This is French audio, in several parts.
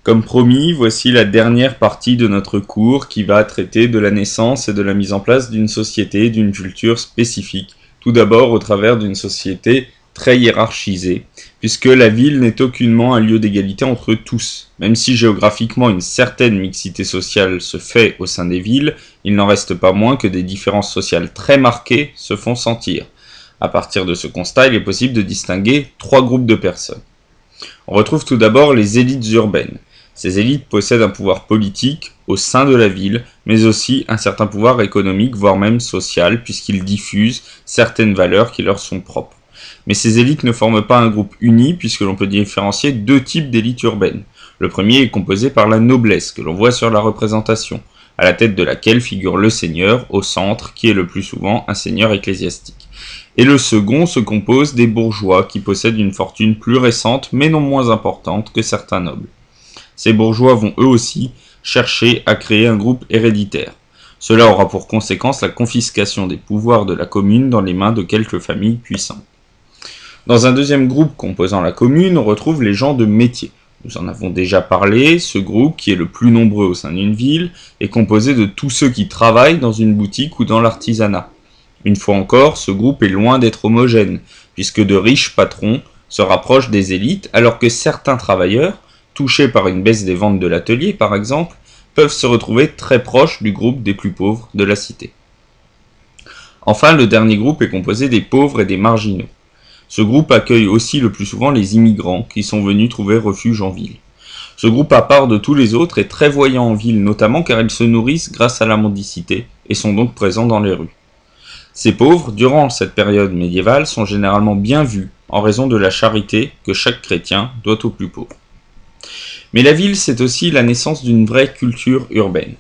Comme promis, voici la dernière partie de notre cours qui va traiter de la naissance et de la mise en place d'une société, d'une culture spécifique. Tout d'abord au travers d'une société très hiérarchisée, puisque la ville n'est aucunement un lieu d'égalité entre tous. Même si géographiquement une certaine mixité sociale se fait au sein des villes, il n'en reste pas moins que des différences sociales très marquées se font sentir. À partir de ce constat, il est possible de distinguer trois groupes de personnes. On retrouve tout d'abord les élites urbaines. Ces élites possèdent un pouvoir politique au sein de la ville, mais aussi un certain pouvoir économique, voire même social, puisqu'ils diffusent certaines valeurs qui leur sont propres. Mais ces élites ne forment pas un groupe uni, puisque l'on peut différencier deux types d'élites urbaines. Le premier est composé par la noblesse, que l'on voit sur la représentation, à la tête de laquelle figure le seigneur, au centre, qui est le plus souvent un seigneur ecclésiastique. Et le second se compose des bourgeois, qui possèdent une fortune plus récente, mais non moins importante que certains nobles. Ces bourgeois vont eux aussi chercher à créer un groupe héréditaire. Cela aura pour conséquence la confiscation des pouvoirs de la commune dans les mains de quelques familles puissantes. Dans un deuxième groupe composant la commune, on retrouve les gens de métier. Nous en avons déjà parlé, ce groupe, qui est le plus nombreux au sein d'une ville, est composé de tous ceux qui travaillent dans une boutique ou dans l'artisanat. Une fois encore, ce groupe est loin d'être homogène, puisque de riches patrons se rapprochent des élites, alors que certains travailleurs, touchés par une baisse des ventes de l'atelier par exemple, peuvent se retrouver très proches du groupe des plus pauvres de la cité. Enfin, le dernier groupe est composé des pauvres et des marginaux. Ce groupe accueille aussi le plus souvent les immigrants qui sont venus trouver refuge en ville. Ce groupe, à part de tous les autres, est très voyant en ville, notamment car ils se nourrissent grâce à la mendicité et sont donc présents dans les rues. Ces pauvres, durant cette période médiévale, sont généralement bien vus en raison de la charité que chaque chrétien doit aux plus pauvres. Mais la ville, c'est aussi la naissance d'une vraie culture urbaine.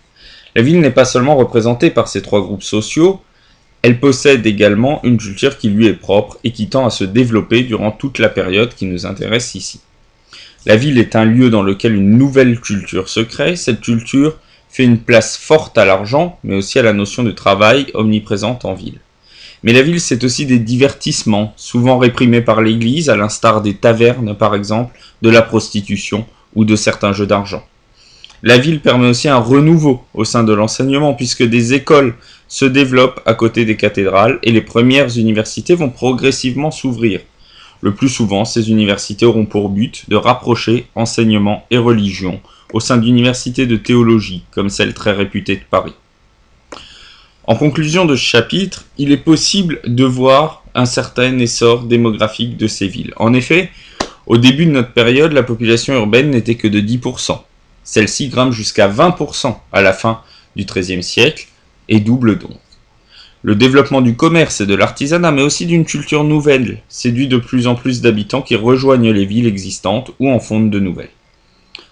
La ville n'est pas seulement représentée par ces trois groupes sociaux, elle possède également une culture qui lui est propre et qui tend à se développer durant toute la période qui nous intéresse ici. La ville est un lieu dans lequel une nouvelle culture se crée. Cette culture fait une place forte à l'argent, mais aussi à la notion de travail omniprésente en ville. Mais la ville, c'est aussi des divertissements, souvent réprimés par l'Église, à l'instar des tavernes par exemple, de la prostitution ou de certains jeux d'argent. La ville permet aussi un renouveau au sein de l'enseignement, puisque des écoles se développent à côté des cathédrales et les premières universités vont progressivement s'ouvrir. Le plus souvent, ces universités auront pour but de rapprocher enseignement et religion au sein d'universités de théologie, comme celle très réputée de Paris. En conclusion de ce chapitre, il est possible de voir un certain essor démographique de ces villes. En effet, au début de notre période, la population urbaine n'était que de 10%. Celle-ci grimpe jusqu'à 20% à la fin du XIIIe siècle et double donc. Le développement du commerce et de l'artisanat, mais aussi d'une culture nouvelle, séduit de plus en plus d'habitants qui rejoignent les villes existantes ou en fondent de nouvelles.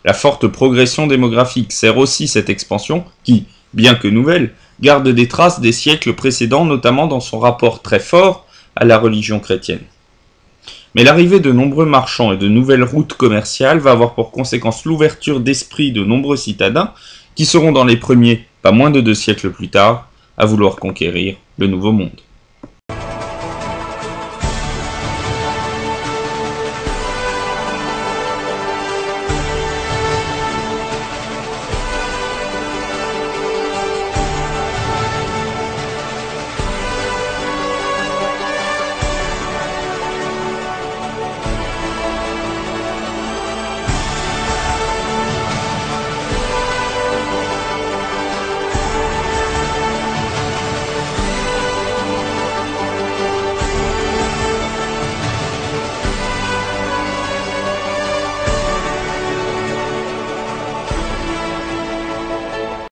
La forte progression démographique sert aussi cette expansion qui, bien que nouvelle, garde des traces des siècles précédents, notamment dans son rapport très fort à la religion chrétienne. Mais l'arrivée de nombreux marchands et de nouvelles routes commerciales va avoir pour conséquence l'ouverture d'esprit de nombreux citadins qui seront dans les premiers, pas moins de 2 siècles plus tard, à vouloir conquérir le Nouveau Monde.